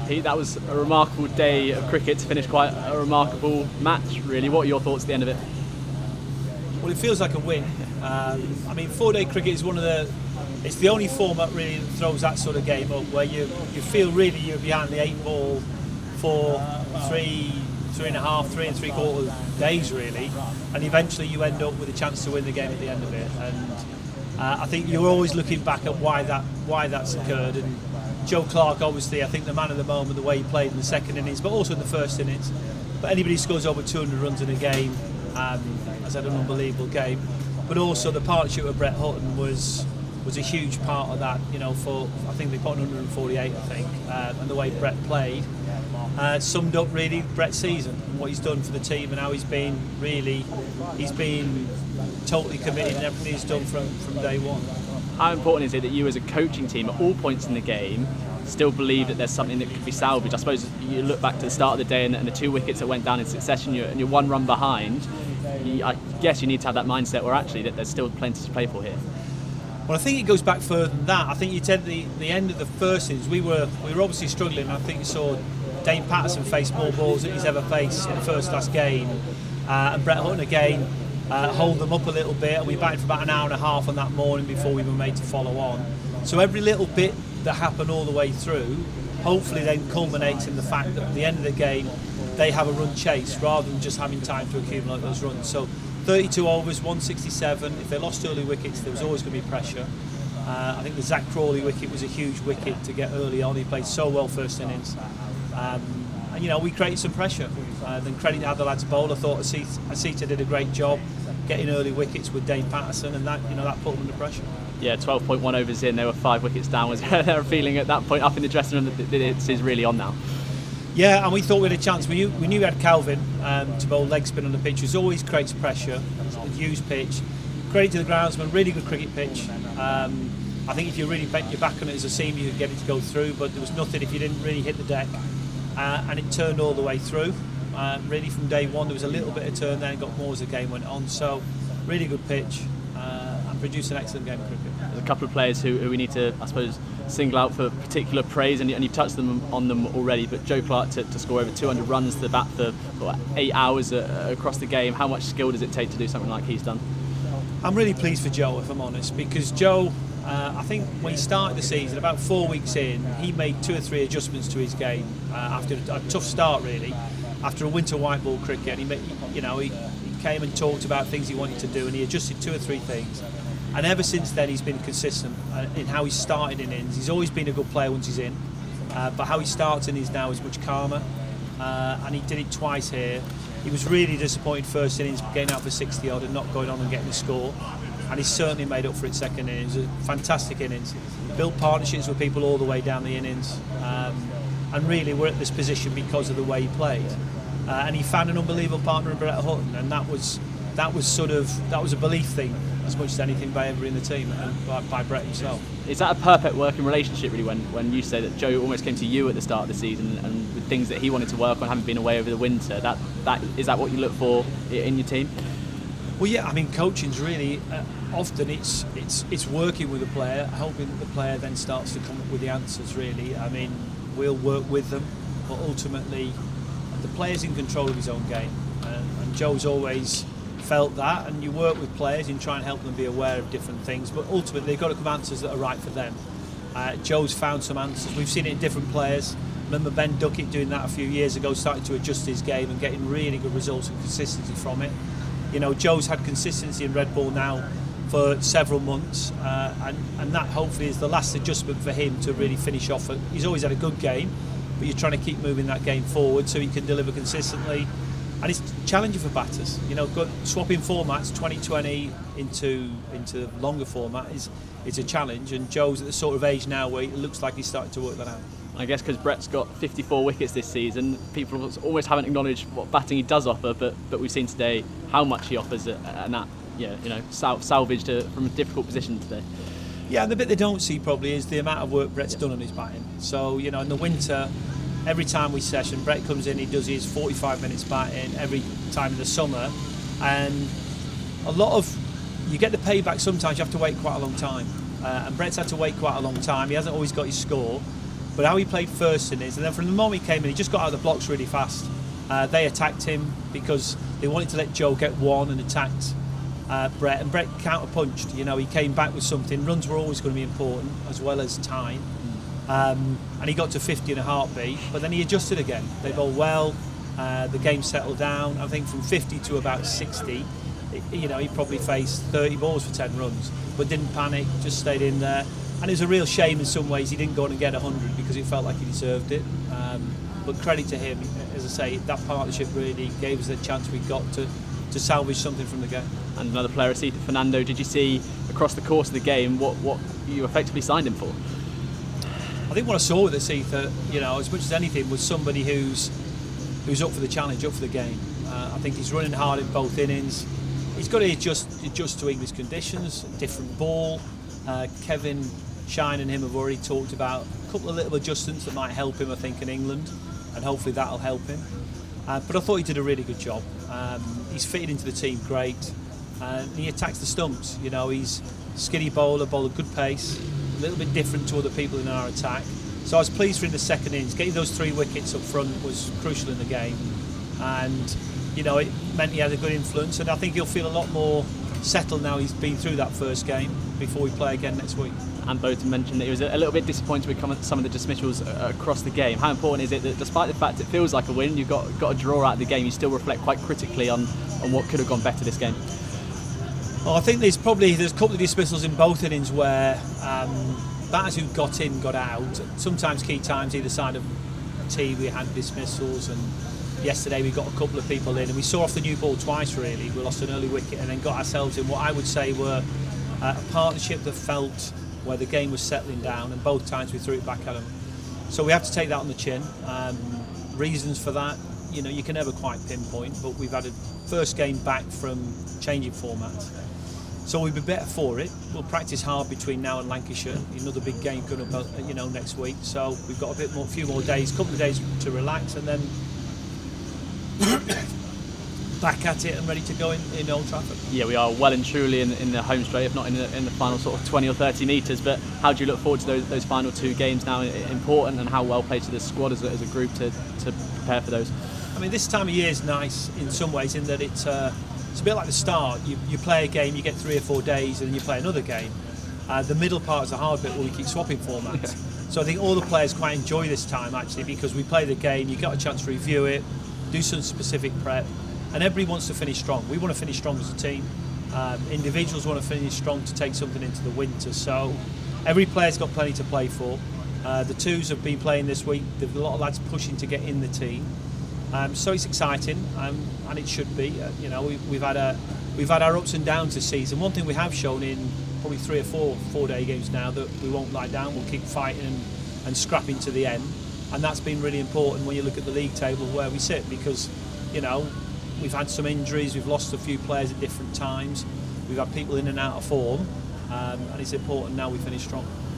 Pete. That was a remarkable day of cricket to finish quite a remarkable match, really. What are your thoughts at the end of it? Well, it feels like a win. 4-day cricket is it's the only format really that throws that sort of game up, where you feel really you're behind the 8 ball for 3.5, 3 3/4 days really, and eventually you end up with a chance to win the game at the end of it. And I think you're always looking back at why that's occurred. And Joe Clarke, obviously, I think the man of the moment, the way he played in the second innings, but also in the first innings. But anybody who scores over 200 runs in a game has had an unbelievable game. But also the partnership with Brett Hutton was a huge part of that. I think they put 148, I think, and the way Brett played summed up really Brett's season and what he's done for the team, and how he's been totally committed in everything he's done from day one. How important is it that you as a coaching team at all points in the game still believe that there's something that could be salvaged? I suppose you look back to the start of the day and the 2 wickets that went down in succession and you're 1 run behind. I guess you need to have that mindset where actually that there's still plenty to play for here. Well, I think it goes back further than that. I think you take the end of the first innings, we were obviously struggling. I think you saw Dane Patterson face more balls than he's ever faced in the first class game, and Brett Hutton again hold them up a little bit, and we batted for about an hour and a half on that morning before we were made to follow on. So every little bit that happened all the way through hopefully then culminates in the fact that at the end of the game they have a run chase rather than just having time to accumulate those runs. So 32 overs, 167. If they lost early wickets, there was always going to be pressure. I think the Zach Crawley wicket was a huge wicket to get early on. He played so well first innings. And we created some pressure. Then credit to the lads bowl. I thought Asitha did a great job getting early wickets with Dane Patterson, and that put them under pressure. Yeah, 12.1 overs in, there were 5 wickets down. Was there a feeling at that point up in the dressing room that it is really on now? Yeah, and we thought we had a chance. We knew we had Calvin to bowl leg spin on the pitch, which always creates pressure. It's a used pitch. Credit to the groundsman, really good cricket pitch. I think if you really bent your back on it as a seam, you could get it to go through, but there was nothing if you didn't really hit the deck. And it turned all the way through. Really from day one, there was a little bit of turn, then it got more as the game went on. So, really good pitch and produced an excellent game of cricket. There's a couple of players who we need to, I suppose, single out for particular praise, and you've touched on them already, but Joe Clarke to score over 200 runs to the bat for 8 hours across the game. How much skill does it take to do something like he's done? I'm really pleased for Joe, if I'm honest, because Joe, I think when he started the season, about 4 weeks in, he made 2 or 3 adjustments to his game after a tough start, really, after a winter white ball cricket. And he came and talked about things he wanted to do, and he adjusted 2 or 3 things. And ever since then, he's been consistent in how he started innings. He's always been a good player once he's in, but how he starts innings now is much calmer. And he did it twice here. He was really disappointed first innings, getting out for 60 odd and not going on and getting a score. And he's certainly made up for it second innings. It was a fantastic innings. Built partnerships with people all the way down the innings. And really, we're at this position because of the way he played. And he found an unbelievable partner in Brett Hutton, and that was a belief thing as much as anything by everybody in the team and by Brett himself. Is that a perfect working relationship, really, when you say that Joe almost came to you at the start of the season and with things that he wanted to work on, having been away over the winter? Is that what you look for in your team? Well, yeah, I mean, coaching's really often it's working with a player, hoping that the player then starts to come up with the answers. Really, I mean, we'll work with them, but ultimately, the player's in control of his own game, and Joe's always felt that. And you work with players and try and help them be aware of different things, but ultimately they've got to come answers that are right for them. Joe's found some answers. We've seen it in different players. Remember Ben Duckett doing that a few years ago, starting to adjust his game and getting really good results and consistency from it. Joe's had consistency in red ball now for several months, and that hopefully is the last adjustment for him to really finish off. He's always had a good game, but you're trying to keep moving that game forward so he can deliver consistently. And it's challenging for batters. Swapping formats 2020 into longer format is a challenge, and Joe's at the sort of age now where it looks like he's starting to work that out. I guess because Brett's got 54 wickets this season, people almost haven't acknowledged what batting he does offer, but we've seen today how much he offers, and that salvaged from a difficult position today. Yeah, and the bit they don't see probably is the amount of work Brett's done on his batting. So in the winter, every time we session, Brett comes in, he does his 45 minutes batting every time in the summer, and you get the payback. Sometimes you have to wait quite a long time, and Brett's had to wait quite a long time. He hasn't always got his score, but how he played first innings, and then from the moment he came in, he just got out of the blocks really fast. They attacked him because they wanted to let Joe get one and attacked Brett, and Brett counter-punched. You know, he came back with something. Runs were always going to be important, as well as time. And he got to 50 in a heartbeat, but then he adjusted again. They bowled well, the game settled down. I think from 50 to about 60, you know, he probably faced 30 balls for 10 runs, but didn't panic, just stayed in there. And it was a real shame in some ways he didn't go on and get 100 because it felt like he deserved it. But credit to him, as I say, that partnership really gave us the chance we got to salvage something from the game. And another player, Asitha Fernando, did you see across the course of the game what you effectively signed him for? I think what I saw with Asitha, you know, as much as anything, was somebody who's up for the challenge, up for the game. I think he's running hard in both innings. He's got to adjust to English conditions, different ball. Kevin Shine and him have already talked about a couple of little adjustments that might help him, I think, in England, and hopefully that'll help him. But I thought he did a really good job. He's fitted into the team great, and he attacks the stumps. You know, he's skinny bowler, bowler good pace, a little bit different to other people in our attack. So I was pleased for him in the second innings. Getting those 3 wickets up front was crucial in the game, and you know, it meant he had a good influence, and I think he'll feel a lot more settled now he's been through that first game before we play again next week. And both mentioned that he was a little bit disappointed with some of the dismissals across the game. How important is it that, despite the fact it feels like a win, you've got a draw out of the game, you still reflect quite critically on what could have gone better this game? Well, I think there's a couple of dismissals in both innings where batters who got in got out. Sometimes key times either side of the tee we had dismissals, and yesterday we got a couple of people in, and we saw off the new ball twice really. We lost an early wicket and then got ourselves in what I would say were a partnership that felt where the game was settling down, and both times we threw it back at them. So we have to take that on the chin. Reasons for that, you know, you can never quite pinpoint, but we've had a first game back from changing formats. So we'll be better for it. We'll practice hard between now and Lancashire. Another big game coming up, you know, next week. So we've got a few more days, couple of days to relax, and then back at it and ready to go in Old Trafford. Yeah, we are well and truly in the home straight, if not in the final sort of 20 or 30 metres. But how do you look forward to those final 2 games now? Important, and how well placed is the squad as a group to prepare for those? I mean, this time of year is nice in some ways in that it's a bit like the start. You play a game, you get 3 or 4 days, and then you play another game. The middle part is the hard bit where we keep swapping formats. So I think all the players quite enjoy this time actually, because we play the game, you got a chance to review it, do some specific prep, and everybody wants to finish strong. We want to finish strong as a team. Individuals want to finish strong to take something into the winter. So every player's got plenty to play for. The twos have been playing this week. There's a lot of lads pushing to get in the team. So it's exciting, and it should be. You know, we've had our ups and downs this season. One thing we have shown in probably 3 or 4 day games now, that we won't lie down. We'll keep fighting and scrapping to the end, and that's been really important when you look at the league table where we sit, because you know, we've had some injuries, we've lost a few players at different times, we've had people in and out of form, and it's important now we finish strong.